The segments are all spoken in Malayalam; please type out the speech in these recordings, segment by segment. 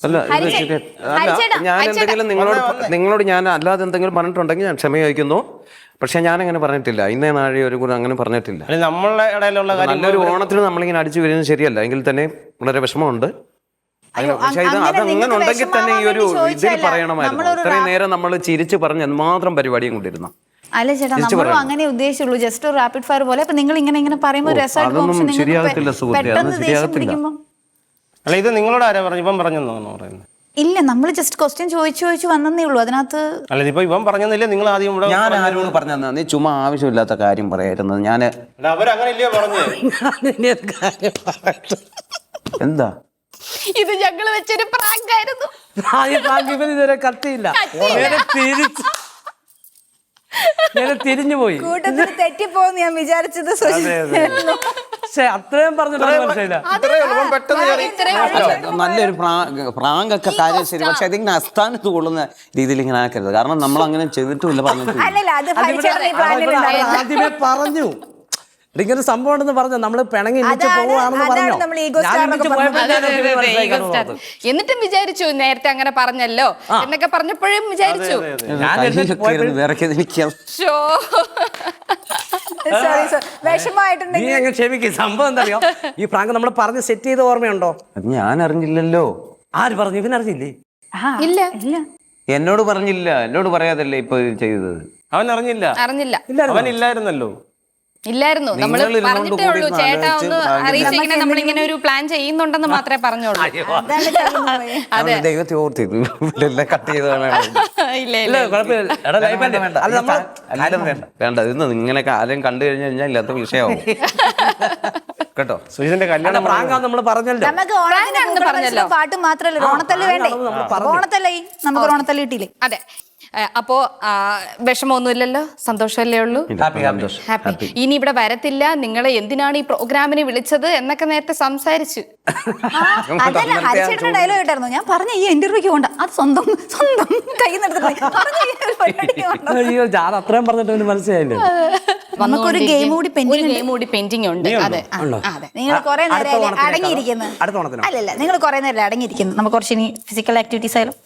അല്ല ഞാൻ എന്തെങ്കിലും നിങ്ങളോട് ഞാൻ അല്ലാതെ എന്തെങ്കിലും പറഞ്ഞിട്ടുണ്ടെങ്കിൽ ഞാൻ ക്ഷമ ചോദിക്കുന്നു. പക്ഷെ ഞാനങ്ങനെ പറഞ്ഞിട്ടില്ല. ഇന്നേ നാഴെ ഒരു ഗുണം അങ്ങനെ പറഞ്ഞിട്ടില്ല. നമ്മളുടെ ഇടയിലുള്ള നല്ലൊരു ഓണത്തിന് നമ്മളിങ്ങനെ അടിച്ചു വരുന്നത് ശരിയല്ല. എങ്കിൽ തന്നെ വളരെ വിഷമമുണ്ട്. പക്ഷെ അതങ്ങനെ ഉണ്ടെങ്കിൽ തന്നെ ഈ ഒരു ഇതിൽ പറയണമായിരുന്നു. ഇത്രയും നേരം നമ്മൾ ചിരിച്ച് പറഞ്ഞ് എന്തുമാത്രം പരിപാടിയും കൊണ്ടിരുന്നു. അല്ല ചേട്ടാ, നമ്മളും അങ്ങനെ ഉദ്ദേശിച്ചുള്ളൂ. ജസ്റ്റ് ഒരു റാപ്പിഡ് ഫയർ പോലെ. അപ്പൊ നിങ്ങൾ ഇങ്ങനെ പറയുമ്പോൾ അതൊന്നും ശരിയാകത്തില്ല സുഹൃത്തെ, അതൊന്നും ശരിയാകത്തില്ല. അല്ല, ഇത് നിങ്ങളോട് ആരാ പറഞ്ഞു? ഇവൻ പറഞ്ഞെന്നോ പറയുന്നത്? ഇല്ല, നമ്മൾ ജസ്റ്റ് ക്വസ്റ്റ്യൻ ചോദിച്ചു വന്നേ ഉള്ളൂ. അതിനകത്ത് അല്ല, ഇപ്പൊ ഇവൻ പറഞ്ഞെന്നില്ല. നിങ്ങൾ ആദ്യം ഞാൻ ആരോട് പറഞ്ഞാ നീ ചുമ്മാ ആവശ്യമില്ലാത്ത കാര്യം പറയായിരുന്നത്. ഞാൻ അവരങ്ങനെ ഇല്ലയോ പറഞ്ഞു? എന്താ ഇത് ഞങ്ങള് വെച്ചൊരു പ്രാങ്ക് ആയിരുന്നു. ഇതുവരെ കത്തിയില്ല, തിരിഞ്ഞു പോയി. കൂട്ടത്തിൽ തെറ്റിപ്പോന്ന് ഞാൻ വിചാരിച്ചത്. പക്ഷെ അത്രയും പറഞ്ഞിട്ട് നല്ലൊരു പ്രാങ്കൊക്കെ കാര്യം ശരി. പക്ഷെ അതിങ്ങനെ അസ്ഥാനത്ത് കൊള്ളുന്ന രീതിയിൽ ഇങ്ങനെ ആക്കരുത്. കാരണം നമ്മൾ അങ്ങനെ ചെയ്തിട്ടുമില്ല, പറഞ്ഞിട്ടില്ല. ആദ്യമേ പറഞ്ഞു ഇങ്ങനെ സംഭവം ഉണ്ടെന്ന് പറഞ്ഞു. നമ്മള് പിണങ്ങി പോവാണെന്ന് പറഞ്ഞു. എന്നിട്ടും വിചാരിച്ചു നേരത്തെ അങ്ങനെ പറഞ്ഞല്ലോ എന്നൊക്കെ പറഞ്ഞപ്പോഴും വിചാരിച്ചു. ക്ഷമിക്കും. സംഭവം എന്താ അറിയോ, ഈ പ്രാങ്ക് നമ്മൾ പറഞ്ഞ് സെറ്റ് ചെയ്ത ഓർമ്മയുണ്ടോ? ഞാൻ അറിഞ്ഞില്ലല്ലോ. ആര് പറഞ്ഞു? ഇവനറിഞ്ഞില്ലേ? ഇല്ല, എന്നോട് പറഞ്ഞില്ല. എന്നോട് പറയാതല്ലേ ഇപ്പൊ ചെയ്തത്. അവൻ അറിഞ്ഞില്ല. അവൻ ഇല്ലായിരുന്നല്ലോ. ഇല്ലായിരുന്നു. നമ്മൾ പറഞ്ഞിട്ടേ ഉള്ളൂ ചേട്ടാ ഒന്ന് അറിയിച്ചിങ്ങനെ നമ്മളിങ്ങനെ ഒരു പ്ലാൻ ചെയ്യുന്നുണ്ടെന്ന് മാത്രമേ പറഞ്ഞോളൂ. ദൈവത്തെ ഓർത്തിരുന്നു. വേണ്ട, ഇന്ന് ഇങ്ങനെ കാലം കണ്ടു കഴിഞ്ഞാൽ ഇല്ലാത്ത വിഷയമാവും കേട്ടോ. സുജിന്റെ കല്യാണം നമ്മൾ പറഞ്ഞല്ലോ. പാട്ട് മാത്രമല്ല, ഓണത്തല്ല് വേണ്ടേ? ഓണത്തല്ലേ, നമുക്ക് ഓണത്തല്ല് കിട്ടിയില്ലേ? അതെ. അപ്പോ വിഷമമൊന്നുമില്ലല്ലോ, സന്തോഷമല്ലേ ഉള്ളൂ? ഹാപ്പി. ഇനി ഇവിടെ വരത്തില്ല, നിങ്ങളെ എന്തിനാണ് ഈ പ്രോഗ്രാമിന് വിളിച്ചത് എന്നൊക്കെ നേരത്തെ സംസാരിച്ചു. അതല്ല, ഹരിച്ചേട്ടന്റെ ഡയലോഗ് കേട്ടായിരുന്നു. ഞാൻ പറഞ്ഞ ഈ ഇന്റർവ്യൂക്ക് പോണ്ട, അത് സ്വന്തം കൈ അയ്യോ, ഞാൻ അത്രയും പറഞ്ഞിട്ട് മനസ്സിലായില്ലേ. നമുക്കൊരു ഗെയിം കൂടി പെൻഡിങ് ഉണ്ട്. അതെ, നിങ്ങൾ കുറെ നേരം അടങ്ങിയിരിക്കുന്നു. അല്ലല്ല, നിങ്ങൾ കുറെ നേരം അടങ്ങിയിരിക്കുന്നു. നമുക്ക് കുറച്ച് ഇനി ഫിസിക്കൽ ആക്ടിവിറ്റീസ് ആയാലും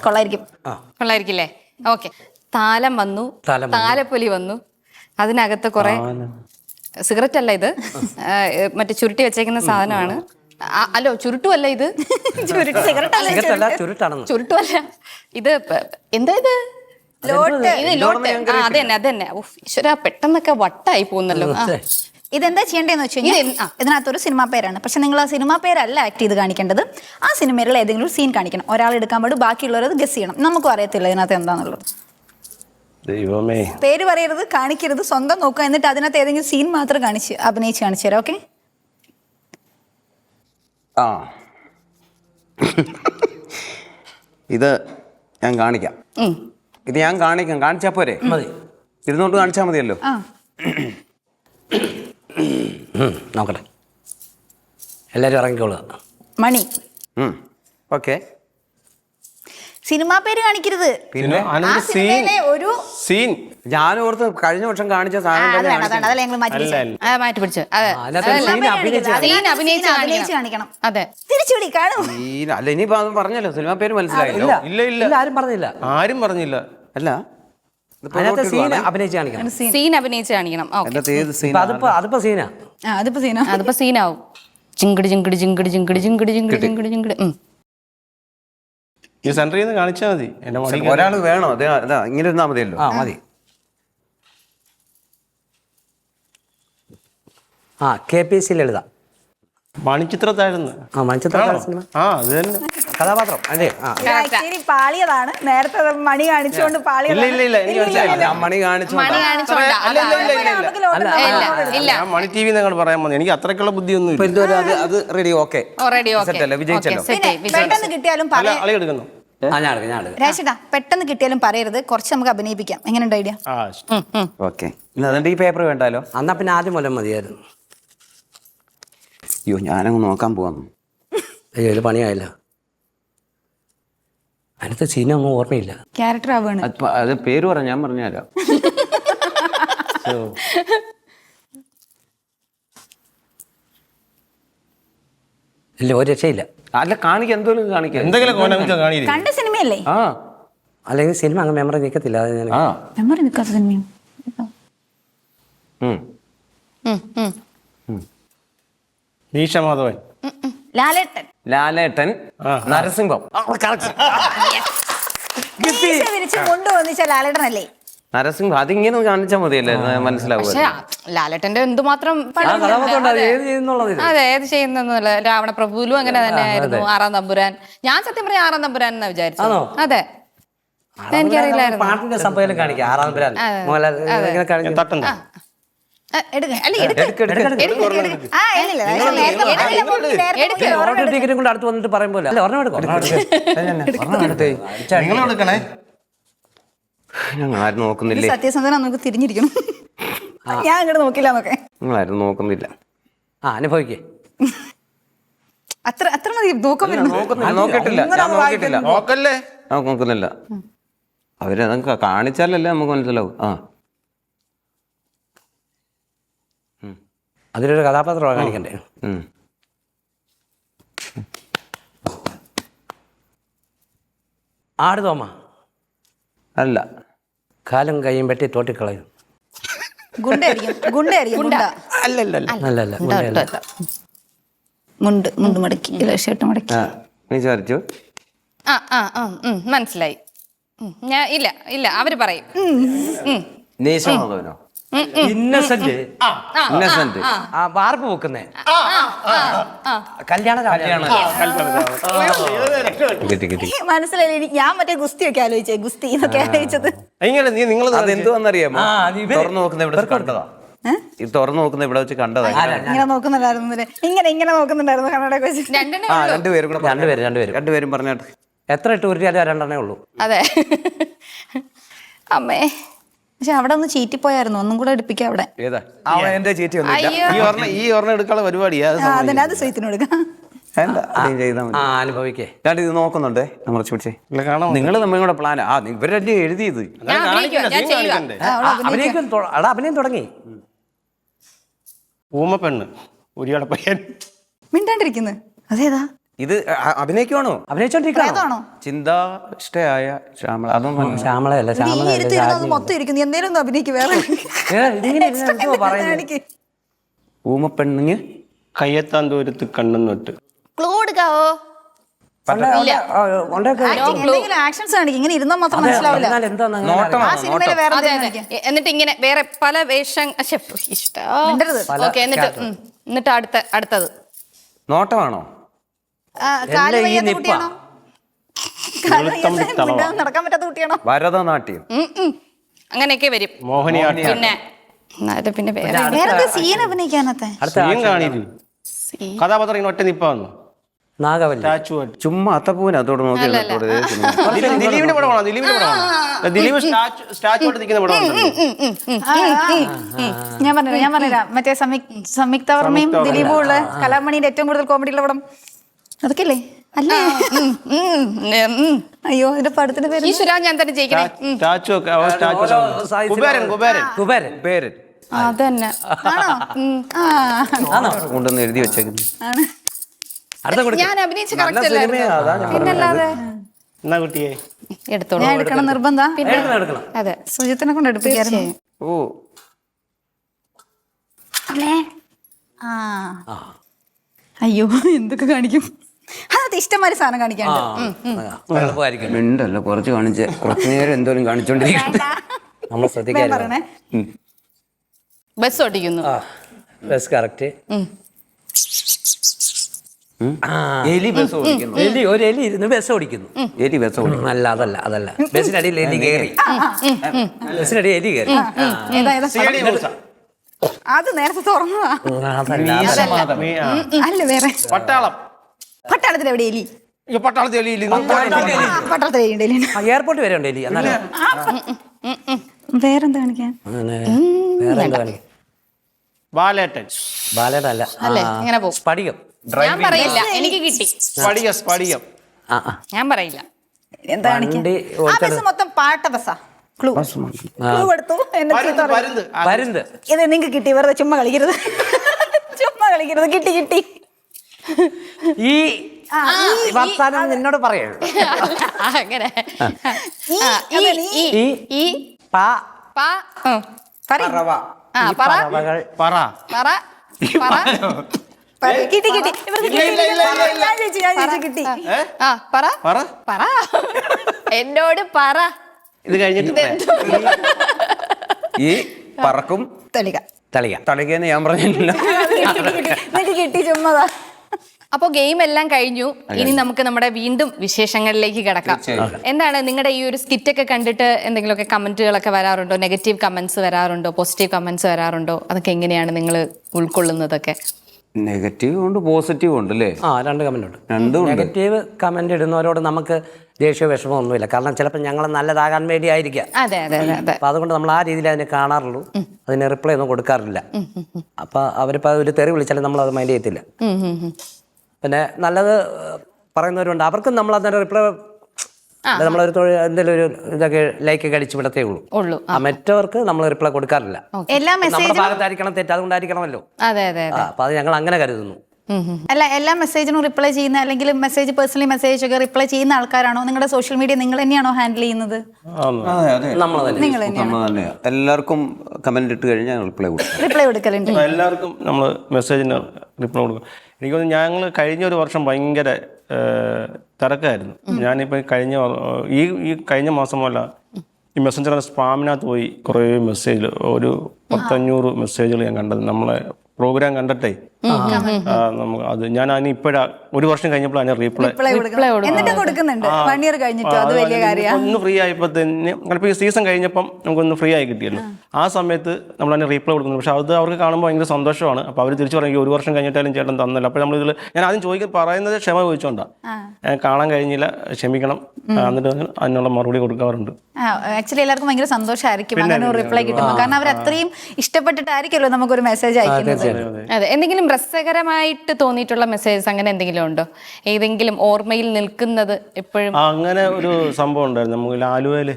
കൊള്ളായിരിക്കില്ലേ? ഓക്കെ. താലം വന്നു, താലപ്പൊലി വന്നു. അതിനകത്ത് കുറെ സിഗരറ്റ് അല്ല ഇത്, മറ്റേ ചുരുട്ടി വെച്ചേക്കുന്ന സാധനമാണ്. അല്ലോ, ചുരുട്ടുമല്ല ഇത്. ചുരുട്ടുമല്ല ഇത്. എന്താ ഇത്? അതന്നെ. ഈശ്വര, പെട്ടെന്നൊക്കെ വട്ടായി പോകുന്നല്ലോ. ഇതെന്താ ചെയ്യേണ്ടതെന്ന് വെച്ച് കഴിഞ്ഞാൽ ഇതിനകത്തൊരു സിനിമാ പേരാണ്. പക്ഷെ നിങ്ങൾ ആ സിനിമാ പേരല്ല ആക്ട് ചെയ്ത് കാണിക്കേണ്ടത്. ആ സിനിമയിലുള്ള ഏതെങ്കിലും ഒരു സീൻ കാണിക്കണം. ഒരാൾ എടുക്കാൻ പാടും, ബാക്കിയുള്ളവരത് ഗസ് ചെയ്യണം. നമുക്കും അറിയത്തില്ല ഇതിനകത്ത് എന്താന്നുള്ളത്. ദൈവമേ, പേര് പറയരുത്, കാണിക്കരുത്, സ്വന്തം നോക്കുക. എന്നിട്ട് അതിനകത്ത് ഏതെങ്കിലും സീൻ മാത്രം അഭിനയിച്ച് കാണിച്ചു തരാം. ഓക്കെ? ഇത് ഞാൻ കാണിക്കാം. കാണിച്ചാ പോരെ? ഇരുന്നോട്ട് കാണിച്ചാൽ മതിയല്ലോ. നോക്കട്ടെ, എല്ലാരും ഇറങ്ങിക്കോളുക. മണി. ഓക്കെ. സിനിമാ പേര് കാണിക്കരുത്. പിന്നെ ഒരു സീൻ ഞാൻ ഓർത്ത് കഴിഞ്ഞ വർഷം കാണിച്ച സാധനം മാറ്റി പിടിച്ചു. അല്ല, ഇനിയിപ്പോ അത് പറഞ്ഞല്ലോ, സിനിമാ പേര് മനസ്സിലായല്ലോ. ഇല്ല, ആരും പറഞ്ഞില്ല. അല്ല, അതിപ്പോ സീനാവും. ചിങ്കിടി ചിങ്കിടി ചിങ്കിടി ചിങ്കിടി ചിങ്കിടി ചിങ്കിടി ചിങ്കിടി ചിങ്കിടി. ഈ സെന്ററിൽ നിന്ന് കാണിച്ചാൽ മതി. ഒരാൾ വേണോ? ഇങ്ങനെ ഇരുന്നാ മതിയല്ലോ. മതി. KPSC ലളിത മണിച്ചിത്രത്തായിരുന്നു. അത് തന്നെ കഥാപാത്രം. അതെ, പാളിയതാണ്. നേരത്തെ മണി കാണിച്ചുകൊണ്ട് മണി കാണിച്ചു. മണി TV നിങ്ങൾ പറയാൻ പോകുന്നത്. എനിക്ക് അത്രയ്ക്കുള്ള ബുദ്ധിയൊന്നും അത് റെഡി. ഓക്കെ, വിജയിച്ചല്ലോ. പെട്ടെന്ന് കിട്ടിയാലും എടുക്കുന്നു. പെട്ടെന്ന് കിട്ടിയാലും പറയരുത്. കുറച്ച് നമുക്ക് അഭിനയിപ്പിക്കാം. എങ്ങനെയുണ്ട് ഐഡിയ? ഓക്കെ. അതുകൊണ്ട് ഈ പേപ്പർ വേണ്ടാലോ. എന്നാ പിന്നെ ആദ്യം മൂലം മതിയായിരുന്നു. അയ്യോ, ഞാനങ്ങ് നോക്കാൻ പോവാന്നു. അയ്യോ, ഒരു പണിയായില്ല. അതിനകത്ത് സീന ഒന്നും ഓർമ്മയില്ല. ക്യാരക്ടർ ആവാണ്. അത് പേര് പറ, ഞാൻ പറഞ്ഞുതരാം. ഇല്ല ഒരു രക്ഷയില്ല. അല്ല കാണിക്കുക, എന്തോലും കാണിക്കുക, എന്തെങ്കിലും കാണിയില്ല. കണ്ട സിനിമയല്ലേ? ആ അല്ലെങ്കിൽ സിനിമ അങ്ങ് മെമ്മറി നിൽക്കത്തില്ല. അത് ഞാൻ ആ മെമ്മറി നിൽക്കാത്ത സിനിമയും. ഭീഷമാധവൻ, ലാലേട്ടൻ, ലാലേട്ടൻ, നരസിംഹം. മീശ വിരിച്ച് കൊണ്ടുവന്നിച്ച ലാലേട്ടനല്ലേ? നരസിംഹം അതിങ്ങനെ കാണിച്ചാൽ മതിയല്ലേ, മനസ്സിലാവുക. പക്ഷെ ലാലേട്ടന്റെ എന്തുമാത്രം അതെ ഏത് ചെയ്യുന്നല്ല. രാവണ പ്രഭുവിലും അങ്ങനെ തന്നെ ആയിരുന്നു. 6-ാം തമ്പുരാൻ. ഞാൻ സത്യം പറഞ്ഞ 6-ാം തമ്പുരാൻ എന്നാ വിചാരിച്ചു. അതെ എനിക്കറിയില്ലായിരുന്നു. പാട്ടിന്റെ സംഭവം കാണിക്കാം. 6-ാം തമ്പുരാൻ തട്ടണ്ട. ടിക്കറ്റും കൊണ്ട് അടുത്ത് വന്നിട്ട് പറയുമ്പോൾ നിങ്ങൾ എടുക്കണേ. ഞങ്ങൾ ആരും നോക്കുന്നില്ലേ? സത്യസന്ധന നമുക്ക് തിരിഞ്ഞിരിക്കണം. ഞാൻ അങ്ങോട്ട് നോക്കില്ല എന്നൊക്കെ. നിങ്ങൾ ആരും നോക്കുന്നില്ല. അനുഭവിക്കേ അത്ര മതി. നോക്കിട്ടില്ല, ഞാൻ നോക്കിയിട്ടില്ല. നോക്കല്ലേ, നോക്കുന്നില്ല. അവര് നമുക്ക് കാണിച്ചാലല്ലേ നമുക്ക് മനസ്സിലാവും. ആ അതിലൊരു കഥാപാത്രമാണ് കാണിക്കണ്ടേ. ആട് തോമ അല്ല, കാലും കൈയും വെട്ടി തോട്ടിക്കളയും. മുണ്ട് മടക്കി ഷർട്ട് മടക്കി വിചാരിച്ചു. മനസ്സിലായി. ഞാൻ ഇല്ല അവര് പറയും. നീശമാധവനോ? ഇന്നസെന്റ്. ഇന്നസെന്റ് വാർപ്പ് വെക്കുന്നേ കല്യാണ മനസ്സിലായി. ഞാൻ മറ്റേ ഗുസ്തിയൊക്കെ ആലോചിച്ചേ. ഗുസ്തി എന്നൊക്കെ ആലോചിച്ചത്. അതെന്തുവെന്നറിയാമോ? തുറന്നു നോക്കുന്ന ഇവിടെ കണ്ടതാ. ഈ തുറന്നു നോക്കുന്ന ഇവിടെ വെച്ച് കണ്ടതാ. ഇങ്ങനെ നോക്കുന്നുണ്ടായിരുന്നു. ഇങ്ങനെ നോക്കുന്നുണ്ടായിരുന്നു കണ്ണടയൊക്കെ വെച്ച്. രണ്ടുപേരും പറഞ്ഞോട്ടെ. എത്ര ഇട്ട് ഒരു രണ്ടെണ്ണേ ഉള്ളൂ. അതെ അമ്മേ. പക്ഷെ അവിടെ ഒന്ന് ചീറ്റിപ്പോയായിരുന്നു. ഒന്നും കൂടെ എടുപ്പിക്കാം അവിടെ. എന്റെ ചീറ്റി ഈ ഓർമ്മ എടുക്കാനുള്ള പരിപാടിയാ. അത് സ്വയത്തിന് കൊടുക്കാം. അനുഭവിക്കേ. ഇത് നോക്കുന്നുണ്ടേ. നമ്മൾ പിടിച്ചേ. നിങ്ങൾ തമ്മിൽ കൂടെ പ്ലാനാ. ഇവരല്ലേ എഴുതിയത്. അഭിനയം തുടങ്ങി. ഊമപ്പെണ്ണ്, ഉരിയുടെ പയ്യൻ. മിണ്ടാണ്ടിരിക്കുന്നു. അതേതാ? ഇത് അഭിനയിക്കുവാണോ? അഭിനയിച്ചോണ്ടിരിക്കണോ? ചിന്താഷ്ടയായ ശ്യാമള. അതൊന്നും ശ്യാമളയല്ല. മൊത്തം ഇരിക്കുന്നു. എന്തേലും അഭിനയിക്ക്. വേറെ ഊമപ്പെണ്ണിന് കയ്യെത്താൻ ദൂരത്ത് കണ്ണും തൊട്ട്. ക്ലൂ എടുക്കാവോ? ആക്ഷൻസ് കാണിക്കും. ഇങ്ങനെ ഇരുന്നാൽ മാത്രം മനസ്സിലാവില്ല. എന്നിട്ട് ഇങ്ങനെ വേറെ പല വേഷം. എന്നിട്ട് അടുത്തത് നോട്ടമാണോ? നടക്കാൻ പറ്റാത്ത കുട്ടിയാണോ? ഭരതനാട്യം അങ്ങനെയൊക്കെ വരും. മോഹിനിയാട്ടം. പിന്നെ വേറെ സീൻ അഭിനയിക്കാനത്തെ കഥാപാത്രം ഒറ്റ നിപ്പാന്നു. ചുമ്മാ അത്തപ്പൂവിന് അതോട് നോക്കി. ദിലീപിന്റെ പടമാണോ? ദിലീപ് സ്റ്റാച്ചു ആയിട്ട് നിൽക്കുന്ന പടമാണ്. ഞാൻ പറഞ്ഞുതരാം. മറ്റേ സംയുക്ത വർമ്മയും ദിലീപും ഉള്ള കലാമണിന്റെ ഏറ്റവും കൂടുതൽ കോമഡി ഉള്ള പടം അതൊക്കെ അല്ലേ? അല്ലേ? അയ്യോ ഇതിന്റെ പടത്തിന്റെ പേര് ഞാൻ തന്നെ ജയിക്കണേ. അതന്നെ കൊണ്ടുവന്ന് എഴുതി വെച്ചേക്കുന്നു. ഞാൻ അഭിനയിച്ച പിന്നല്ലാതെ എടുത്തോളൂ. ഞാൻ എടുക്കണം നിർബന്ധ. പിന്നെ അതെ സുജിത്തിനെ കൊണ്ട് എടുപ്പിക്കായിരുന്നു. ഓ അയ്യോ എന്തൊക്കെ കാണിക്കും. അത് ഇഷ്ടംമാതിരി സാധനം കാണിക്കാണ്ട്. മിണ്ടല്ല, കുറച്ച് കാണിച്ച് കുറച്ചു നേരം എന്തോലും കാണിച്ചോണ്ടിരിക്കും. നമ്മൾ ശ്രദ്ധിക്കാൻ. ബസ് ഓടിക്കുന്നു. Bus correct. എലി ബസ് ഓടിക്കുന്നു. ഒരു എലി ഇരുന്ന് ബസ് ഓടിക്കുന്നു. എലി ബസ് ഓടിക്കുന്നു. അല്ല അതല്ല ബസ്സിനടിയിൽ എലി കയറി. ബസ്സിനടിയിൽ എലി കയറി. അത് നേരത്തെ തുറന്നതാ. അല്ല വേറെ പട്ടാളത്തിൽ എവിടെ എലി? പട്ടാളത്തിൽ എയർപോർട്ട് വരെ ഉണ്ട് എലി. വേറെന്താ കാണിക്കാൻ? ബാലേട്ടൻ. ബാലേട്ടല്ല. സ്ഫടികം. ഞാൻ പറയില്ല. എനിക്ക് കിട്ടി. സ്ഫടികം. ഞാൻ പറയില്ല. എന്താ കാണിക്കാൻ? ആ ബസ് മൊത്തം പാട്ട ബസ്സാ. ക്ലൂ കൊടുത്തു. ഇത് നിങ്ങൾക്ക് കിട്ടി. വെറുതെ ചുമ്മാ കളിക്കരുത്. കിട്ടി. ഈ വർത്താനം നിന്നോട് പറയൂ. അങ്ങനെ ഈ പ പറവ. ആ പറ പറവകൾ പറ. പറ പറ കിട്ടി കിട്ടി ഇവർക്ക് ഞാൻ ചോദിച്ചു കിട്ടി. ആ പറ പറ. പറ എന്നോട് പറ. ഇത് കഴിഞ്ഞിട്ട് ഈ പറക്കും തളിക തളിക. തളികയെന്ന് ഞാൻ പറഞ്ഞില്ല. നിനക്ക് കിട്ടി ചുമ്മാതാ. അപ്പൊ ഗെയിം എല്ലാം കഴിഞ്ഞു. ഇനി നമുക്ക് നമ്മുടെ വീണ്ടും വിശേഷങ്ങളിലേക്ക് കിടക്കാം. എന്താണ് നിങ്ങളുടെ ഈ ഒരു സ്കിറ്റ് ഒക്കെ കണ്ടിട്ട് എന്തെങ്കിലുമൊക്കെ കമന്റുകളൊക്കെ വരാറുണ്ടോ? നെഗറ്റീവ് കമന്റ്സ് വരാറുണ്ടോ? പോസിറ്റീവ് കമന്റ്സ് വരാറുണ്ടോ? അതൊക്കെ എങ്ങനെയാണ് നിങ്ങൾ ഉൾക്കൊള്ളുന്നതൊക്കെ? നെഗറ്റീവ് ഉണ്ട് പോസിറ്റീവ് ഉണ്ട് അല്ലേ? രണ്ട് കമന്റ് ഉണ്ട്. രണ്ടും ഉണ്ട്. നെഗറ്റീവ് കമന്റ് ഇടുന്നവരോട് നമുക്ക് ദേഷ്യ വിഷമമൊന്നുമില്ല. കാരണം ചിലപ്പോൾ ഞങ്ങൾ നല്ലതാകാൻ വേണ്ടി ആയിരിക്കാം. അതെ അതെ അതെ അതെ. അപ്പൊ അതുകൊണ്ട് നമ്മൾ ആ രീതിയിൽ അതിനെ കാണാറുള്ളൂ. അതിന് റിപ്ലൈ ഒന്നും കൊടുക്കാറില്ല. അപ്പൊ അവരിപ്പോ ഒരു തെറി വിളിച്ചാലും നമ്മൾ അത് മൈൻഡ് ചെയ്യത്തില്ല. പിന്നെ നല്ലത് പറയുന്നവരുണ്ട്, അവർക്കും നമ്മൾ അതിന്റെ റിപ്ലൈ നമ്മളൊരു എന്തെങ്കിലും ഒരു ഇതൊക്കെ ലൈക്ക് അടിച്ചു വിടത്തേ ഉള്ളൂ. മറ്റവർക്ക് നമ്മൾ റിപ്ലൈ കൊടുക്കാറില്ല. എല്ലാ നമ്മുടെ മെസ്സേജും ഭാഗത്തായിരിക്കണം തെറ്റ്, അതുകൊണ്ടായിരിക്കണമല്ലോ. അതെ അതെ അതെ. അപ്പൊ അത് ഞങ്ങൾ അങ്ങനെ കരുതുന്നു. അല്ല എല്ലാ മെസ്സേജിനും റിപ്ലൈ ചെയ്യുന്ന അല്ലെങ്കിൽ മെസ്സേജ് പേഴ്സണലി മെസ്സേജ് ഒക്കെ റിപ്ലൈ ചെയ്യുന്ന ആൾക്കാരാണോ? നിങ്ങളുടെ സോഷ്യൽ മീഡിയ നിങ്ങൾ തന്നെയാണോ ഹാൻഡിൽ ചെയ്യുന്നത്? നമ്മൾ തന്നെ. നിങ്ങൾ തന്നെയാണ് എല്ലാവർക്കും കമന്റ് ഇട്ട് കഴിഞ്ഞാൽ റിപ്ലൈ കൊടുക്കലുണ്ട്. എല്ലാവർക്കും നമ്മൾ മെസ്സേജിന് റിപ്ലൈ കൊടുക്കും. എനിക്ക് തോന്നുന്നു ഞങ്ങൾ കഴിഞ്ഞ ഒരു വർഷം ഭയങ്കര തിരക്കായിരുന്നു. ഞാനിപ്പോൾ കഴിഞ്ഞ മാസമല്ല ഈ മെസ്സഞ്ചറിൻ്റെ സ്പാമിനകത്ത് പോയി കുറേ മെസ്സേജ്, ഒരു 500 മെസ്സേജുകൾ ഞാൻ കണ്ടത് നമ്മളെ പ്രോഗ്രാം കണ്ടിട്ടേ. നമുക്ക് അത് ഞാൻ അതിന് ഇപ്പോഴാ ഒരു വർഷം കഴിഞ്ഞപ്പോൾ അതിന് റിപ്ലൈ എന്നിട്ട് കൊടുക്കുന്നുണ്ട്. 1 year കഴിഞ്ഞിട്ടോ? അത് വലിയ കാര്യമാണ്. ഒന്ന് ഫ്രീ ആയപ്പോൾ തന്നെ ചിലപ്പോൾ ഈ സീസൺ കഴിഞ്ഞപ്പം നമുക്കൊന്ന് ഫ്രീ ആയി കിട്ടിയല്ലോ. ആ സമയത്ത് നമ്മൾ അതിന് റീപ്ലൈ കൊടുക്കുന്നു. പക്ഷെ അത് അവർക്ക് കാണുമ്പോൾ ഭയങ്കര സന്തോഷമാണ്. അപ്പോൾ അവർ തിരിച്ചു പറയും ഒരു വർഷം കഴിഞ്ഞിട്ടാലും ചേട്ടൻ തന്നല്ലോ. അപ്പോൾ നമ്മളിതിൽ ഞാൻ ആദ്യം പറയുന്നത് ക്ഷമ ചോദിച്ചോണ്ടാണ്. കാണാൻ കഴിഞ്ഞില്ല, ക്ഷമിക്കണം, എന്നിട്ട് അതിനുള്ള മറുപടി കൊടുക്കാറുണ്ട്. ആക്ച്വലി എല്ലാവർക്കും ഭയങ്കര സന്തോഷമായിരിക്കും അങ്ങനെ ഒരു റിപ്ലൈ കിട്ടുമ്പോൾ. കാരണം അവർ അത്രയും ഇഷ്ടപ്പെട്ടിട്ടായിരിക്കുമല്ലോ നമുക്കൊരു മെസ്സേജ് അയക്കുന്നത്. അതെ. എന്തെങ്കിലും രസകരമായിട്ട് തോന്നിയിട്ടുള്ള മെസ്സേജസ് അങ്ങനെ എന്തെങ്കിലും ഉണ്ടോ? ഏതെങ്കിലും ഓർമ്മയിൽ നിൽക്കുന്നത് എപ്പോഴും? അങ്ങനെ ഒരു സംഭവം ഉണ്ടായിരുന്നു. നമുക്ക് ആലുവയിൽ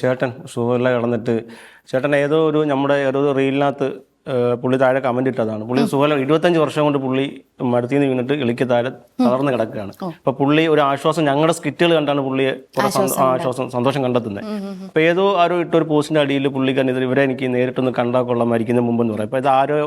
ചേട്ടൻ സുഖമില്ല കിടന്നിട്ട് ചേട്ടൻ ഏതോ റീലിനകത്ത് പുള്ളി താഴെ കമന്റ് ഇട്ടതാണ്. പുള്ളി സുഖമില്ല 25 വർഷം കൊണ്ട് പുള്ളി മരത്തിന്ന് വീണിട്ട് എളിക്ക് താഴെ തളർന്ന് കിടക്കുകയാണ്. അപ്പൊ പുള്ളി ഒരു ആശ്വാസം, ഞങ്ങളുടെ സ്കിറ്റുകൾ കണ്ടാണ് പുള്ളിയെ സന്തോഷം കണ്ടെത്തുന്നത്. അപ്പൊ ഏതോ ആരോ ഇട്ടൊരു പോസ്റ്റിന്റെ അടിയിൽ പുള്ളിക്കാരൻ ഇവരെ എനിക്ക് നേരിട്ടൊന്ന് കണ്ടാൽ കൊള്ളാം മരിക്കുന്ന മുമ്പെന്ന് പറയും. അപ്പൊ ഇത് ആരോ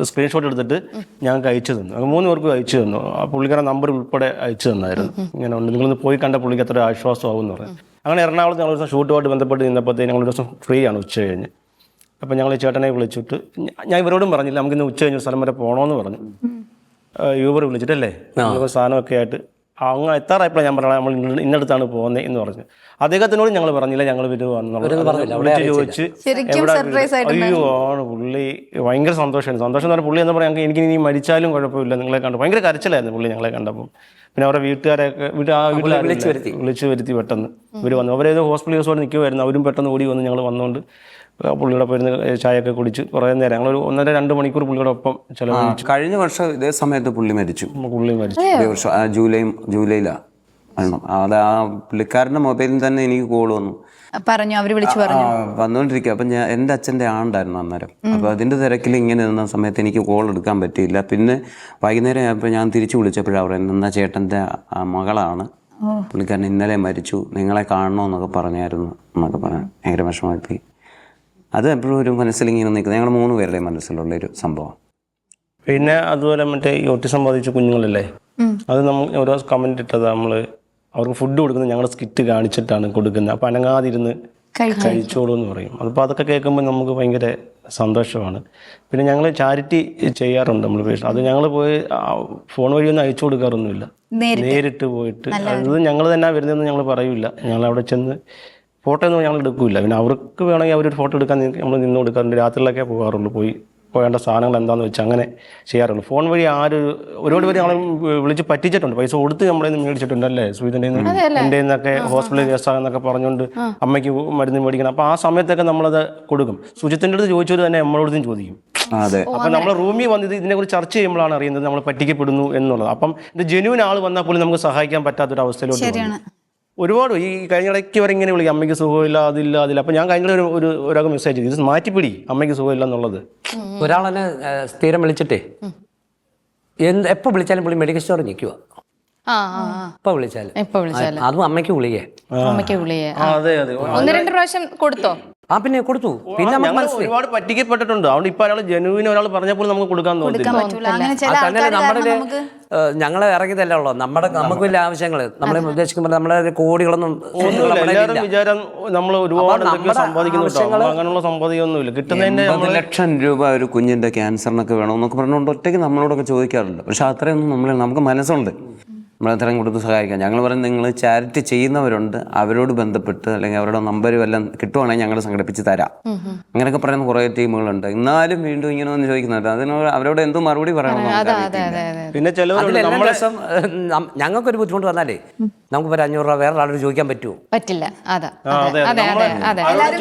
സ്ക്രീൻഷോട്ട് എടുത്തിട്ട് ഞങ്ങൾക്ക് അയച്ചു തന്നു. 3 പേർക്കും അയച്ചു തന്നു. ആ പുള്ളിക്കാരൻ നമ്പർ ഉൾപ്പെടെ അയച്ചു തന്നായിരുന്നു. ഇങ്ങനെ ഉണ്ട്, നിങ്ങളൊന്ന് പോയി കണ്ട പുള്ളിക്ക് അത്ര ആശ്വാസമാവും എന്ന് പറയും. അങ്ങനെ എറണാകുളത്ത് ഞങ്ങൾ ദിവസം ഷൂട്ടുമായിട്ട് ബന്ധപ്പെട്ട് നിന്നപ്പോഴത്തേക്ക് ഞങ്ങൾ ദിവസം ഫ്രീ ആണ് ഉച്ച കഴിഞ്ഞ്. അപ്പം ഞങ്ങൾ ചേട്ടനെ വിളിച്ചിട്ട് ഞാൻ ഇവരോടും പറഞ്ഞില്ല, നമുക്കിന്ന് ഉച്ച കഴിഞ്ഞ സ്ഥലം വരെ പോകണമെന്ന് പറഞ്ഞു. യൂബർ വിളിച്ചിട്ടല്ലേ നമുക്ക് സാധനമൊക്കെ ആയിട്ട് അങ്ങ് എത്താറായപ്പോഴാണ് ഞാൻ പറഞ്ഞത് നമ്മൾ ഇന്നടുത്താണ് പോകുന്നത് എന്ന് പറഞ്ഞു. അദ്ദേഹത്തിനോട് ഞങ്ങൾ പറഞ്ഞില്ല ഞങ്ങൾ വിളിച്ച് ചോദിച്ച് അയ്യോ ആണ് പുള്ളി ഭയങ്കര സന്തോഷമാണ്. സന്തോഷം എന്ന് പറഞ്ഞാൽ പുള്ളി എന്ന് പറയാൻ എനിക്ക് ഇനി മരിച്ചാലും കുഴപ്പമില്ല, നിങ്ങളെ കണ്ടു ഭയങ്കര കരച്ചിലായിരുന്നു പുള്ളി ഞങ്ങളെ കണ്ടപ്പോൾ. പിന്നെ അവരുടെ വീട്ടുകാരെയൊക്കെ വിളിച്ചു വരുത്തി പെട്ടെന്ന് ഇവർ വന്നു. അവരേതോ ഹോസ്പിറ്റൽ കേസോടെ നിൽക്കുമായിരുന്നു. അവരും പെട്ടെന്ന് ഓടി വന്ന് ഞങ്ങൾ വന്നുകൊണ്ട് പുള്ളിയുടെ പോയിരുന്ന് ചായയൊക്കെ കുടിച്ച് കുറേ നേരം ഞങ്ങൾ 1.5-2 മണിക്കൂർ പുള്ളിയുടെ ഒപ്പം ചിലവഴിച്ചു. കഴിഞ്ഞ വർഷം ഇതേ സമയത്ത് പുള്ളി മരിച്ചു. ഇതേ വർഷം ജൂലൈയിലാണ്. അത് ആ പുള്ളിക്കാരൻ്റെ മൊബൈലിൽ തന്നെ എനിക്ക് കോൾ വന്നു, പറഞ്ഞു, അവർ വിളിച്ചു പറഞ്ഞു വന്നുകൊണ്ടിരിക്കുക. അപ്പം എൻ്റെ അച്ഛൻ്റെ ആണ്ടായിരുന്നു അന്നേരം. അപ്പോൾ അതിൻ്റെ തിരക്കിൽ ഇങ്ങനെ നിന്ന സമയത്ത് എനിക്ക് കോൾ എടുക്കാൻ പറ്റിയില്ല. പിന്നെ വൈകുന്നേരം ആയപ്പോൾ ഞാൻ തിരിച്ചു വിളിച്ചപ്പോഴാണ് പറയുന്നത് എന്നാ ചേട്ടൻ്റെ മകളാണ്, പുള്ളിക്കാരൻ ഇന്നലെ മരിച്ചു, നിങ്ങളെ കാണണമെന്നൊക്കെ പറഞ്ഞായിരുന്നു എന്നൊക്കെ പറഞ്ഞു. ഭയങ്കര വിഷമമായി. അത് എപ്പോഴും ഒരു മനസ്സിലിങ്ങനെ നിൽക്കുന്നത് ഞങ്ങൾ 3 പേരുടെയും മനസ്സിലുള്ളൊരു സംഭവം. പിന്നെ അതുപോലെ മറ്റേ ഈ ഓട്ടിസം ബാധിച്ച കുഞ്ഞുങ്ങളല്ലേ, അത് നമ്മൾ ഓരോ കമന്റ് ഇട്ടത് നമ്മൾ അവർക്ക് ഫുഡ് കൊടുക്കുന്നത് ഞങ്ങളുടെ സ്കിറ്റ് കാണിച്ചിട്ടാണ് കൊടുക്കുന്നത്. അപ്പം അനങ്ങാതിരുന്ന് കഴിച്ചോളൂ എന്ന് പറയും. അപ്പോൾ അതൊക്കെ കേൾക്കുമ്പോൾ നമുക്ക് ഭയങ്കര സന്തോഷമാണ്. പിന്നെ ഞങ്ങൾ ചാരിറ്റി ചെയ്യാറുണ്ട് നമ്മൾ പേഷ്യൻ. അത് ഞങ്ങൾ പോയി ഫോൺ വഴി ഒന്നും അയച്ചു കൊടുക്കാറൊന്നുമില്ല, നേരിട്ട് പോയിട്ട്. അത് ഞങ്ങൾ തന്നെ വരുന്നതെന്ന് ഞങ്ങൾ പറയൂല. ഞങ്ങൾ അവിടെ ചെന്ന് ഫോട്ടോ ഒന്നും ഞങ്ങൾ എടുക്കില്ല. പിന്നെ അവർക്ക് വേണമെങ്കിൽ അവരൊരു ഫോട്ടോ എടുക്കാൻ നമ്മൾ നിന്ന് കൊടുക്കാറുണ്ട്. രാത്രിയിലൊക്കെ പോകാറുള്ളൂ, പോകേണ്ട സാധനങ്ങൾ എന്താണെന്ന് വെച്ചാൽ അങ്ങനെ ചെയ്യാറുള്ളൂ. ഫോൺ വഴി ഒരുപാട് പേര് ഞങ്ങളെ വിളിച്ച് പറ്റിച്ചിട്ടുണ്ട്, പൈസ കൊടുത്ത് നമ്മളെ മേടിച്ചിട്ടുണ്ട് അല്ലേ സുഹൃത്തിൻ്റെ എൻ്റെ നിന്നൊക്കെ ഹോസ്പിറ്റലിൽ കേസാണെന്നൊക്കെ പറഞ്ഞുകൊണ്ട് അമ്മയ്ക്ക് മരുന്ന് മേടിക്കണം. അപ്പോൾ ആ സമയത്തൊക്കെ നമ്മളത് കൊടുക്കും. സുജിത്തിൻ്റെ അടുത്ത് ചോദിച്ചവർ തന്നെ നമ്മളോടത്തും ചോദിക്കും. അപ്പം നമ്മൾ റൂമിൽ വന്നത് ഇതിനെക്കുറിച്ച് ചർച്ച ചെയ്യുമ്പോഴാണ് അറിയുന്നത് നമ്മൾ പറ്റിക്കപ്പെടുന്നു എന്നുള്ളത്. അപ്പം ഇത് ജെന്യൂൻ ആൾ വന്നാൽ പോലും നമുക്ക് സഹായിക്കാൻ പറ്റാത്തൊരവസ്ഥയിലോട്ട് ഒരുപാട് ഈ കഴിഞ്ഞിടയ്ക്ക് വരെ ഇങ്ങനെ വിളിക്കും അമ്മയ്ക്ക് സുഖമില്ല, അതില്ല. അപ്പം ഞാൻ കഴിഞ്ഞ ഒരാൾക്ക് മെസ്സേജ് ചെയ്തു, ഇത് മാറ്റിപ്പിടി അമ്മയ്ക്ക് സുഖമില്ല എന്നുള്ളത്. ഒരാളെന്നെ സ്ഥിരം വിളിച്ചിട്ടേ എപ്പോൾ വിളിച്ചാലും പുള്ളി മെഡിക്കൽ സ്റ്റോറിൽ നിൽക്കുക. ആ എപ്പോൾ വിളിച്ചാലും എപ്പോ വിളിച്ചാലും അതും അമ്മയ്ക്ക് ഗുളികയെ. അമ്മയ്ക്ക് വിളിയേ അതെ അതെ 1-2 പ്രാവശ്യം കൊടുത്തോ? പിന്നെ കൊടുത്തു. പിന്നെ നമുക്ക് ഞങ്ങൾ മനസ്സിലായി. ഒരുപാട് പറ്റിക്കപ്പെട്ടിട്ടുണ്ട്. അതുകൊണ്ട് ഇപ്പൊ ഒരാൾ ജനുവിന് ഒരാൾ പറഞ്ഞപ്പോൾ നമുക്ക് കൊടുക്കാൻ തോന്നുന്നില്ല. പറ്റൂല. അങ്ങനെ ചില തന്നെയല്ല ആൾക്കാർ നമ്മുടെ കാരണം നമുക്ക് ഞങ്ങളെ ഇറങ്ങിയതല്ലേ ഉള്ളൂ. നമുക്ക് വലിയ ആവശ്യങ്ങൾ നമ്മളെ ഉദ്ദേശിക്കുമ്പോൾ നമ്മളെ കോടികളൊന്നും ഒന്നുമില്ല. എല്ലാവരും വിചാരം നമ്മൾ ഒരുപാട് സമ്പാദിക്കുന്നു കേട്ടോ. അങ്ങനെയുള്ള സമ്പാദിക്കൊന്നുമില്ല. കിട്ടുന്നതിന്റെ 80 ലക്ഷം രൂപ ഒരു കുഞ്ഞിന്റെ ക്യാൻസറിനൊക്കെ വേണമെന്നൊക്കെ പറഞ്ഞുകൊണ്ട് ഒറ്റയ്ക്ക് നമ്മളോടൊക്കെ ചോദിക്കാറുണ്ട്. പക്ഷെ അത്രയൊന്നും നമുക്ക് മനസ്സുണ്ട് നമ്മളത്രയും കൊടുത്ത് സഹായിക്കാം. ഞങ്ങൾ പറയുന്നത് നിങ്ങൾ ചാരിറ്റി ചെയ്യുന്നവരുണ്ട്, അവരോട് ബന്ധപ്പെട്ട് അല്ലെങ്കിൽ അവരുടെ നമ്പർ വല്ലതും കിട്ടുവാണെങ്കിൽ ഞങ്ങൾ സംഘടിപ്പിച്ച് തരാം. അങ്ങനെയൊക്കെ പറയുന്ന കുറേ ടീമുകളുണ്ട്. എന്നാലും വീണ്ടും ഇങ്ങനെ ഒന്ന് ചോദിക്കുന്നുണ്ട്. അതിനോട് അവരോട് എന്ത് മറുപടി പറയണം? പിന്നെ ചിലവരുണ്ട് നമ്മളെ ഞങ്ങൾക്കൊരു ബുദ്ധിമുട്ട് വന്നാലേ നമുക്ക് ഒരു 500 രൂപ വേറെ ആളോട് ചോദിക്കാൻ പറ്റുമോ? പറ്റില്ല. അതെ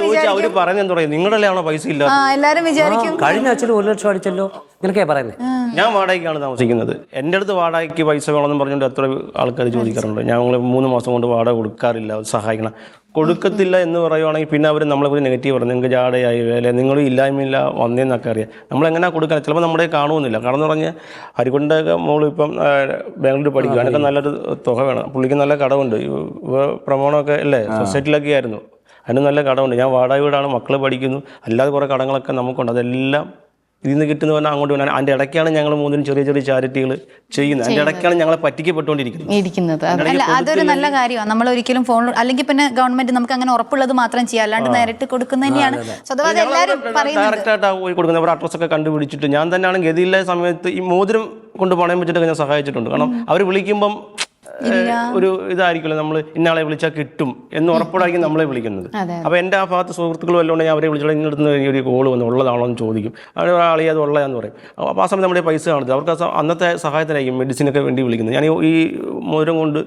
ചോദിച്ചാൽ അവര് പറയുന്നത് പറയും നിങ്ങളുടെ ആണോ പൈസ ഇല്ല. എല്ലാരും വിചാരിക്കും കഴിഞ്ഞ ആഴ്ചയിൽ 1 ലക്ഷം അടിച്ചല്ലോ നിനക്കേ പറയുന്നത്. ഞാൻ വാടകയ്ക്കാണ് താമസിക്കുന്നത്. എൻ്റെ അടുത്ത് വാടകയ്ക്ക് പൈസ വേണമെന്ന് പറഞ്ഞുകൊണ്ട് എത്ര ആൾക്കാർ ചോദിക്കാറുണ്ട്. ഞങ്ങൾ 3 മാസം കൊണ്ട് വാടക കൊടുക്കാറില്ല, സഹായിക്കണം. കൊടുക്കത്തില്ല എന്ന് പറയുവാണെങ്കിൽ പിന്നെ അവർ നമ്മളെക്കുറിച്ച് നെഗറ്റീവ് പറയും. നിങ്ങൾക്ക് ജാടയായി വേല, നിങ്ങൾ ഇല്ലായ്മയില്ല വന്നേന്നൊക്കെ അറിയാം. നമ്മളെങ്ങനെയാണ് കൊടുക്കാൻ? ചിലപ്പോൾ നമ്മുടെ കാണുമെന്നില്ല. കാരണം പറഞ്ഞ് ഹരികൊണ്ടൊക്കെ മോള് ഇപ്പം ബാംഗ്ലൂർ പഠിക്കുക, അതിനൊക്കെ നല്ലൊരു തുക വേണം. പുള്ളിക്ക് നല്ല കടമുണ്ട്. പ്രമോണമൊക്കെ അല്ലേ സൊസൈറ്റിയിലൊക്കെ ആയിരുന്നു. അതിന് നല്ല കടമുണ്ട്. ഞാൻ വാടക വീടാണ്, മക്കൾ പഠിക്കുന്നു, അല്ലാതെ കുറേ കടങ്ങളൊക്കെ നമുക്കുണ്ട്. അതെല്ലാം ഇതിൽ നിന്ന് കിട്ടുന്ന പറഞ്ഞാൽ അങ്ങോട്ട് വേണം. അതിൻ്റെ ഇടയ്ക്കാണ് ഞങ്ങൾ 3 ചെറിയ ചെറിയ ചാരിറ്റികൾ ചെയ്യുന്നത്. അതിൻ്റെ ഇടയ്ക്കാണ് ഞങ്ങളെ പറ്റിക്കപ്പെട്ടുകൊണ്ടിരിക്കുന്നത്. അല്ല, അതൊരു നല്ല കാര്യമാണ്. നമ്മൾ ഒരിക്കലും ഫോൺ അല്ലെങ്കിൽ പിന്നെ ഗവൺമെന്റ് നമുക്ക് അങ്ങനെ ഉറപ്പുള്ളത് മാത്രം ചെയ്യാം, അല്ലാണ്ട് നേരിട്ട് കൊടുക്കുന്നത് തന്നെയാണ് സ്വതവേ എല്ലാവരും പറയുന്നത്. ഡയറക്റ്റായിട്ടാണ് പോയി കൊടുക്കുന്നത്. അവർ അഡ്രസ്സൊക്കെ കണ്ടുപിടിച്ചിട്ട് ഞാൻ തന്നെയാണ് ഗതിയില്ല സമയത്ത് ഈ മോതിരം കൊണ്ട് പണയം വെച്ചിട്ടൊക്കെ ഞാൻ സഹായിച്ചിട്ടുണ്ട്. കാരണം അവർ വിളിക്കുമ്പം ഒരു ഇതായിരിക്കുമല്ലോ, നമ്മൾ ഇന്നാളെ വിളിച്ചാൽ കിട്ടും എന്ന് ഉറപ്പോടായിരിക്കും നമ്മളെ വിളിക്കുന്നത്. അപ്പോൾ എൻ്റെ ആ ഭാഗത്ത് സുഹൃത്തുക്കൾ വല്ലതുകൊണ്ട് ഞാൻ അവരെ വിളിച്ചാൽ ഇങ്ങോട്ട് ഒരു കോള് വന്ന് ഉള്ളതാണോ എന്ന് ചോദിക്കും. അവർ ആളെ അത് ഉള്ളതാന്ന് പറയും. അപ്പോൾ ആ സമയത്ത് നമ്മുടെ പൈസ കാണുന്നത് അവർക്ക് അന്നത്തെ സഹായത്തിനായിരിക്കും മെഡിസിനൊക്കെ വേണ്ടി വിളിക്കുന്നത്. ഞാൻ ഈ മോതിരം കൊണ്ട്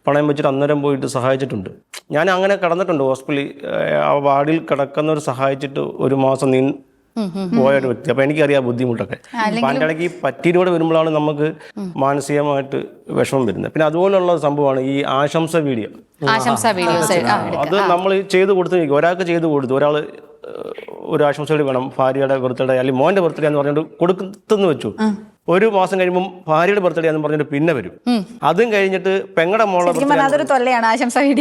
പണയം വെച്ചിട്ട് അന്നേരം പോയിട്ട് സഹായിച്ചിട്ടുണ്ട്. ഞാൻ അങ്ങനെ കിടന്നിട്ടുണ്ട് ഹോസ്പിറ്റലിൽ. ആ വാർഡിൽ കിടക്കുന്നവർ സഹായിച്ചിട്ട് 1 മാസം പോയ ഒരു വ്യക്തി. അപ്പൊ എനിക്കറിയാം ബുദ്ധിമുട്ടൊക്കെ. അപ്പൊ അതിൻ്റെ ഇടയ്ക്ക് ഈ പറ്റിയിലൂടെ വരുമ്പോഴാണ് നമുക്ക് മാനസികമായിട്ട് വിഷമം വരുന്നത്. പിന്നെ അതുപോലുള്ള സംഭവമാണ് ഈ ആശംസ വീഡിയോ. അത് നമ്മൾ ചെയ്ത് കൊടുത്ത് ഒരാൾക്ക് ചെയ്ത് കൊടുത്തു. ഒരാൾ ഒരു ആശംസ വീഡിയോ വേണം, ഭാര്യയുടെ ബർത്ത്ഡേ അല്ലെങ്കിൽ മോൻ്റെ ബർത്ത്ഡേ എന്ന് പറഞ്ഞിട്ട് കൊടുത്തെന്ന് വെച്ചു. 1 മാസം കഴിയുമ്പോൾ ഭാര്യയുടെ ബർത്ത്ഡേ എന്ന് പറഞ്ഞിട്ട് പിന്നെ വരും. അതും കഴിഞ്ഞിട്ട് പെങ്ങടെ മോളെ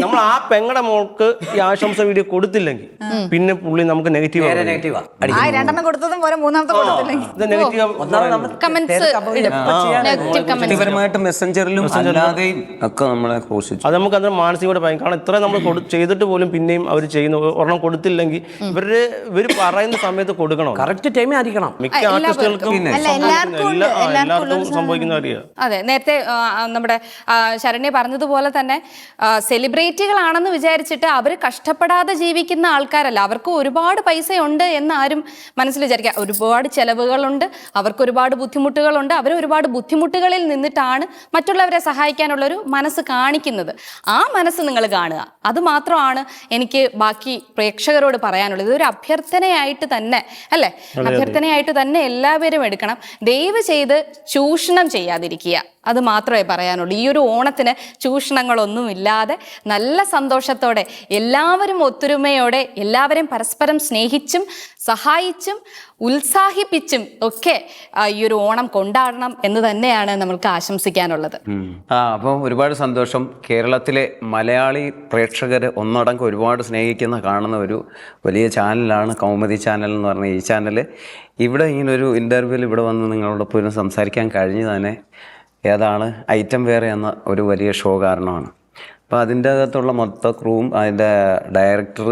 നമ്മൾ ആ പെങ്ങടെ മോൾക്ക് ഈ ആശംസ വീഡിയോ കൊടുത്തില്ലെങ്കിൽ പിന്നെ പുള്ളി നമുക്ക് നെഗറ്റീവ് മെസ്സഞ്ചറിലും അല്ലാതെയും ഒക്കെ നമ്മളെ അത് നമുക്ക് അന്നേരം മാനസികമായിട്ട് ഭയം. കാരണം ഇത്ര നമ്മൾ ചെയ്തിട്ട് പോലും പിന്നെയും അവർ ചെയ്യുന്നു. ഒരെണ്ണം കൊടുത്തില്ലെങ്കിൽ ഇവർ പറയുന്ന സമയത്ത് കൊടുക്കണം, കറക്റ്റ് ടൈമേ ആയിരിക്കണം. മിക്ക ആർട്ടിസ്റ്റുകൾക്കും എല്ലാവർക്കും സംഭവിക്കുന്ന അറിയാം. അതെ, നേരത്തെ നമ്മുടെ ശരണ്യ പറഞ്ഞതുപോലെ തന്നെ സെലിബ്രിറ്റികളാണെന്ന് വിചാരിച്ചിട്ട് അവർ കഷ്ടപ്പെടാതെ ജീവിക്കുന്ന ആൾക്കാരല്ല. അവർക്ക് ഒരുപാട് പൈസയുണ്ട് എന്ന് ആരും മനസ്സിൽ വിചാരിക്കുക. ഒരുപാട് ചെലവുകളുണ്ട്, അവർക്ക് ഒരുപാട് ബുദ്ധിമുട്ടുകളുണ്ട്. അവർ ഒരുപാട് ബുദ്ധിമുട്ടുകളിൽ നിന്നിട്ടാണ് മറ്റുള്ളവരെ സഹായിക്കാനുള്ളൊരു മനസ്സ് കാണിക്കുന്നത്. ആ മനസ്സ് നിങ്ങൾ കാണുക. അത് മാത്രമാണ് എനിക്ക് ബാക്കി പ്രേക്ഷകരോട് പറയാനുള്ളത്. ഇതൊരു അഭ്യർത്ഥനയായിട്ട് തന്നെ അല്ലേ, അഭ്യർത്ഥനയായിട്ട് തന്നെ എല്ലാവരും എടുക്കണം. ദയവ് ചെയ്ത് ചൂഷണം ചെയ്യാതിരിക്കുക. അത് മാത്രമേ പറയാനുള്ളൂ. ഈ ഒരു ഓണത്തിന് ചൂഷണങ്ങളൊന്നുമില്ലാതെ നല്ല സന്തോഷത്തോടെ എല്ലാവരും ഒത്തൊരുമയോടെ എല്ലാവരും പരസ്പരം സ്നേഹിച്ചും സഹായിച്ചും ഉത്സാഹിപ്പിച്ചും ഒക്കെ ഈ ഒരു ഓണം കൊണ്ടാടണം എന്ന് തന്നെയാണ് നമ്മൾക്ക് ആശംസിക്കാനുള്ളത്. അപ്പോൾ ഒരുപാട് സന്തോഷം. കേരളത്തിലെ മലയാളി പ്രേക്ഷകർ ഒന്നടങ്കം ഒരുപാട് സ്നേഹിക്കുന്ന കാണുന്ന ഒരു വലിയ ചാനലാണ് കൗമുദി ചാനൽ എന്ന് പറഞ്ഞ ഈ ചാനൽ. ഇവിടെ ഇങ്ങനൊരു ഇൻ്റർവ്യൂവിൽ ഇവിടെ വന്ന് നിങ്ങളോടൊപ്പം സംസാരിക്കാൻ കഴിഞ്ഞു തന്നെ ഏതാണ് ഐറ്റം വേറെ എന്ന ഒരു വലിയ ഷോ കാരണമാണ്. അപ്പോൾ അതിൻ്റെ അകത്തുള്ള മൊത്ത ക്രൂവും അതിൻ്റെ ഡയറക്ടർ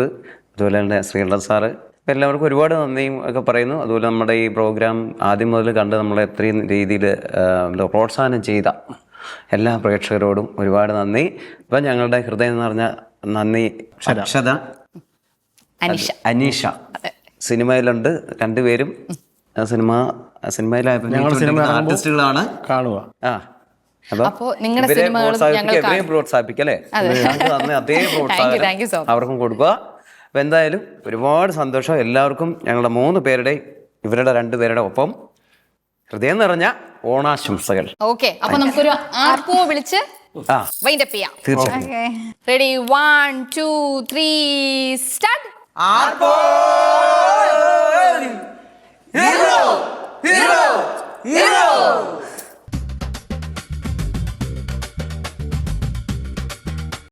അതുപോലെ തന്നെ ശ്രീധർ സാറ് എല്ലാവർക്കും ഒരുപാട് നന്ദിയും ഒക്കെ പറയുന്നു. അതുപോലെ നമ്മുടെ ഈ പ്രോഗ്രാം ആദ്യം മുതൽ കണ്ട് നമ്മളെ എത്രയും രീതിയിൽ പ്രോത്സാഹനം ചെയ്ത എല്ലാ പ്രേക്ഷകരോടും ഒരുപാട് നന്ദി. ഇപ്പം ഞങ്ങളുടെ ഹൃദയം നിറഞ്ഞ നന്ദി അക്ഷത, അനീഷ സിനിമയിലുണ്ട്. 2 പേരും സിനിമയിലായപ്പോൾ ആർട്ടിസ്റ്റുകളാണ് കാണുക. അപ്പോൾ നിങ്ങളുടെ സിനിമകളും പ്രോത്സാഹിപ്പിക്കല്ലേ, അതേ പ്രോത്സാഹനം അവർക്കും കൊടുക്കുക. അപ്പോൾ എന്തായാലും ഒരുപാട് സന്തോഷം എല്ലാവർക്കും. ഞങ്ങളുടെ 3 പേരുടെയും ഇവരുടെ 2 പേരുടെ ഒപ്പം ഹൃദയം നിറഞ്ഞ ഓണാശംസകൾ. ഓക്കെ, അപ്പൊ നമുക്കൊരു ആർപ്പോ വിളിച്ച് വൈൻഡ് അപ്പ് ചെയ്യാം. തീർച്ചയായും. Ready, 1 2 3 start. ആർപ്പോ ഹീറോ ഹീറോ ഹീറോ